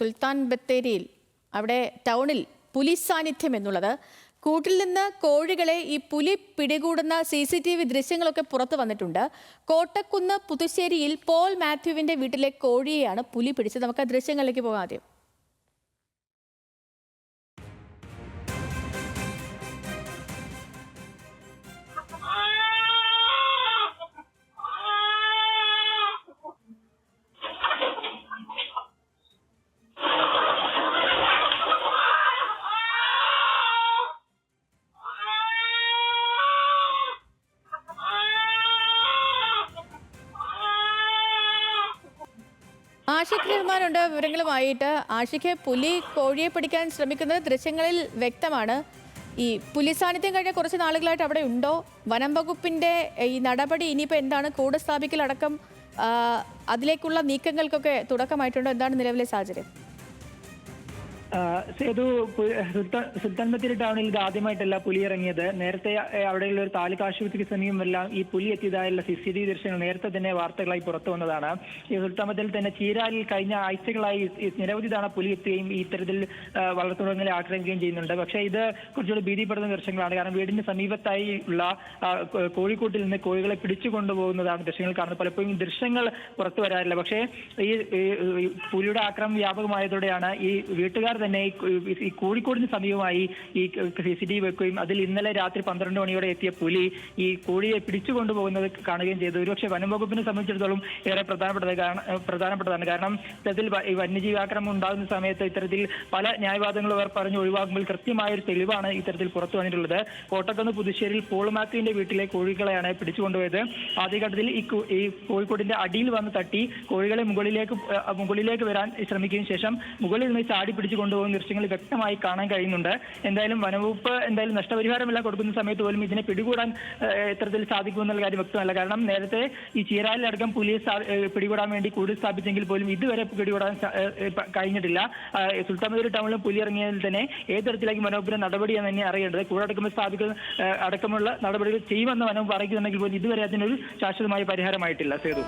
സുൽത്താൻ ബത്തേരിയിൽ അവിടെ ടൗണിൽ പുലി സാന്നിധ്യം എന്നുള്ളത്. കൂട്ടിൽ നിന്ന് കോഴികളെ ഈ പുലി പിടികൂടുന്ന CCTV ദൃശ്യങ്ങളൊക്കെ പുറത്തു വന്നിട്ടുണ്ട്. കോട്ടക്കുന്ന് പുതുശ്ശേരിയിൽ പോൾ മാത്യുവിന്റെ വീട്ടിലെ കോഴിയെയാണ് പുലി പിടിച്ചത്. നമുക്ക് ആ ദൃശ്യങ്ങളിലേക്ക് പോകാം ആദ്യം. ആഷിഖ് റഹ്മാനുണ്ട് വിവരങ്ങളുമായിട്ട്. ആഷിഖ്, പുലി കോഴിയെ പിടിക്കാൻ ശ്രമിക്കുന്നത് ദൃശ്യങ്ങളിൽ വ്യക്തമാണ്. ഈ പുലി സാന്നിധ്യം കഴിഞ്ഞ കുറച്ച് നാളുകളായിട്ട് അവിടെ ഉണ്ടോ? വനം വകുപ്പിന്റെ ഈ നടപടി ഇനിയിപ്പോൾ എന്താണ്? കൂട് സ്ഥാപിക്കലടക്കം അതിലേക്കുള്ള നീക്കങ്ങൾക്കൊക്കെ തുടക്കമായിട്ടുണ്ടോ? എന്താണ് നിലവിലെ സാഹചര്യം? സേതു, സുൽത്താൻ ബത്തേരി ടൗണിൽ ഇത് ആദ്യമായിട്ടല്ല പുലി ഇറങ്ങിയത്. നേരത്തെ അവിടെയുള്ള ഒരു താലൂക്ക് ആശുപത്രിക്ക് സമീപമെല്ലാം ഈ പുലി എത്തിയതായുള്ള CCTV ദൃശ്യങ്ങൾ നേരത്തെ തന്നെ വാർത്തകളായി പുറത്തു വന്നതാണ്. ഈ സുൽത്താൻ ബത്തേരിയിൽ തന്നെ ചീരാലിൽ കഴിഞ്ഞ ആഴ്ചകളായി നിരവധി തവണ പുലി എത്തുകയും ഇത്തരത്തിൽ വളർത്തുമൃഗങ്ങളെ ആക്രമിക്കുകയും ചെയ്യുന്നുണ്ട്. പക്ഷേ ഇത് കുറച്ചുകൂടി ഭീതിപ്പെടുന്ന ദൃശ്യങ്ങളാണ്. കാരണം വീടിന് സമീപത്തായി ഉള്ള കോഴിക്കൂട്ടിൽ നിന്ന് കോഴികളെ പിടിച്ചു കൊണ്ടുപോകുന്നതാണ് ദൃശ്യങ്ങൾ കാണുന്നത്. പലപ്പോഴും ദൃശ്യങ്ങൾ പുറത്തു വരാറില്ല. പക്ഷേ ഈ പുലിയുടെ ആക്രമണം വ്യാപകമായതോടെയാണ് ഈ വീട്ടുകാർ തന്നെ ഈ കോഴിക്കോടിന് സമീപമായി ഈ CCTV വെക്കുകയും അതിൽ ഇന്നലെ രാത്രി 12 മണിയോടെ എത്തിയ പുലി ഈ കോഴിയെ പിടിച്ചു കൊണ്ടുപോകുന്നത് കാണുകയും ചെയ്തു. ഒരുപക്ഷെ വനം വകുപ്പിനെ സംബന്ധിച്ചിടത്തോളം ഏറെ പ്രധാനപ്പെട്ടതാണ്. കാരണം ഇത്തരത്തിൽ വന്യജീവി ആക്രമണം ഉണ്ടാകുന്ന സമയത്ത് ഇത്തരത്തിൽ പല ന്യായവാദങ്ങളും അവർ പറഞ്ഞ് ഒഴിവാക്കുമ്പോൾ കൃത്യമായ ഒരു തെളിവാണ് ഇത്തരത്തിൽ പുറത്തു വന്നിട്ടുള്ളത്. കോട്ടക്കുന്ന് പുതുശ്ശേരിയിൽ പോൾ മാത്യുവിന്റെ വീട്ടിലെ കോഴികളെയാണ് പിടിച്ചുകൊണ്ടുപോയത്. ആദ്യഘട്ടത്തിൽ ഈ കോഴിക്കോടിന്റെ അടിയിൽ വന്ന് തട്ടി കോഴികളെ മുകളിലേക്ക് വരാൻ ശ്രമിക്കുകയും ശേഷം മുകളിൽ നിന്ന് ചാടി പിടിച്ചു കൊണ്ടുപോകുന്ന ദൃശ്യങ്ങൾ വ്യക്തമായി കാണാൻ കഴിയുന്നുണ്ട്. എന്തായാലും വനംവകുപ്പ് നഷ്ടപരിഹാരമെല്ലാം കൊടുക്കുന്ന സമയത്ത് പോലും ഇതിനെ പിടികൂടാൻ ഇത്തരത്തിൽ സാധിക്കുമെന്നുള്ള കാര്യം വ്യക്തമല്ല. കാരണം നേരത്തെ ഈ ചീരാലിലടക്കം പുലിയെ പിടികൂടാൻ വേണ്ടി കൂടി സ്ഥാപിച്ചെങ്കിൽ പോലും ഇതുവരെ പിടികൂടാൻ കഴിഞ്ഞിട്ടില്ല. സുൽത്താൻ ബത്തേരി ടൗണിൽ പുലി ഇറങ്ങിയതിൽ തന്നെ ഏത് തരത്തിലേക്ക് വനംവകുപ്പിന്റെ നടപടിയാണ് തന്നെ അറിയേണ്ടത്. കൂടടക്കുമ്പോൾ സ്ഥാപിക്കുന്ന അടക്കമുള്ള നടപടികൾ ചെയ്യുമെന്ന് വനംവകുപ്പ് അറിയിക്കുന്നുണ്ടെങ്കിൽ പോലും ഇതുവരെ അതിനൊരു ശാശ്വതമായ പരിഹാരമായിട്ടില്ല. സേതു.